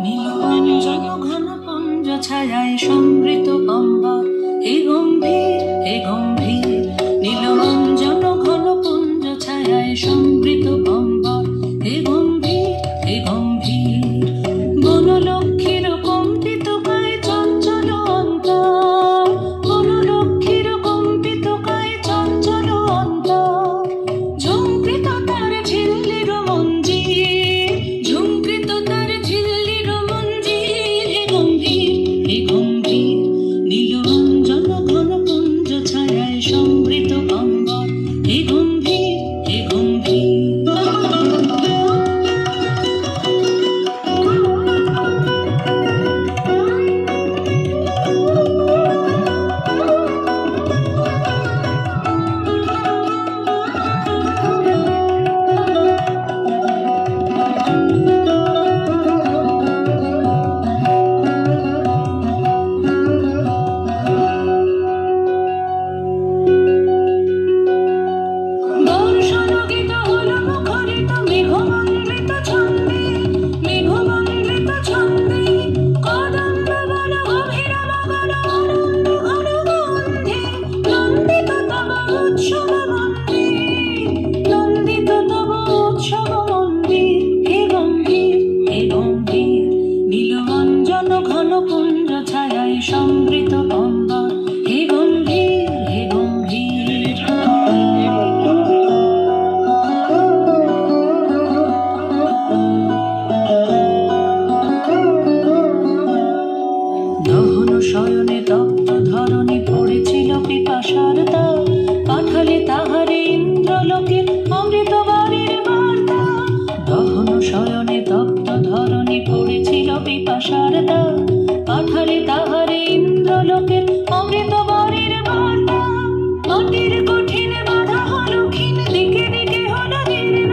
নীলরঞ্জন ঘন পুঞ্জ ছায়ায় সমৃত অম্বর, হে গম্ভীর হে গম্ভীর। নীলরঞ্জন ঘন পুঞ্জ ছায়ায় সমৃত অম্বর, হে গম্ভীর হে গম্ভীর। বনলক্ষ্মীর কম্পিত কায় চঞ্চল অন্তর, বনলক্ষ্মীর কম্পিত কায় চঞ্চল অন্তর। ঝুঙ্কৃত তার ঝিল্লির মঞ্জির, ঝুঙ্কৃত তার ঝিল্লির মঞ্জির, হে গম্ভীর হে গম্ভীর। নীলরঞ্জন ঘন পুঞ্জ ছায়ায় সমৃত অম্বর, হে গম্ভীর হে গম্ভীর। বর্ষণগীত হল মুখরিত মেঘমন্ডিত ছন্দে, মেঘমন্ডিত ছন্দে। কদম্ব বন গভীর মগন আনন্দ ঘন গন্ধে, নন্দিত তব উৎসব মন্দির, নন্দিত তব উৎসব মন্দির, হে গম্ভীর হে গম্ভীর। নীলরঞ্জন ঘন পুঞ্জ ছায়ায় সমৃত অম্বর, হে গম্ভীর হে গম্ভীর। দহন শয়নে তপ্ত ধরণী পড়েছিল পিপাসার দাও, পাঠালে তাহারে ইন্দ্রলোকের অমৃত বাণীর বার্তা। দহন শয়নে তপ্ত ধরণী পড়েছিল পিপাসার দাও, পাঠালে তাহারে ইন্দ্রলোকের অমৃত বাণীর বার্তা। মাটির কঠিন বাধা হলো ক্ষীণ, দিকে দিকে হলো জীর্ণ,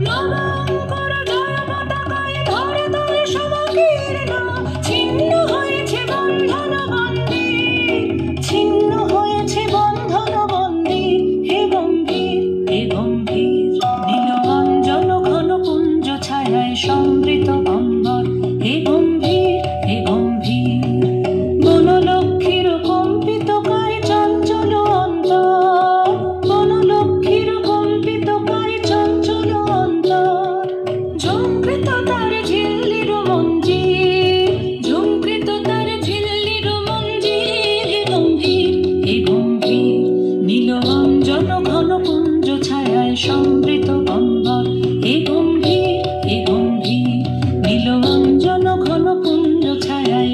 নবাঙ্কুর জয় পতাকায় ধরে ধরে সমাকীর্ণ। ছিন্ন হয়েছে বন্ধন বন্দী, ছিন্ন হয়েছে বন্ধন বন্দী, হে গম্ভীর হে গম্ভীর। নীলরঞ্জন ঘন পুঞ্জ ছায়ায় সমৃত অম্বর, হে গম্ভীর হে গম্ভীর। বনলক্ষ্মীর কম্পিত কায় চঞ্চল অন্তর, বনলক্ষ্মীর কম্পিত কায় চঞ্চল অন্তর। ঝুঙ্কৃত তার ঝিল্লির মঞ্জির, ঝুঙ্কৃত তার ঝিল্লির মঞ্জির, হে গম্ভীর হে গম্ভীর। নীলরঞ্জন ঘন পুঞ্জ ছায়ায় সমৃত অম্বর, হে গম্ভীর হে গম্ভীর। নীলরঞ্জন ঘন পুঞ্জ ছায়ায়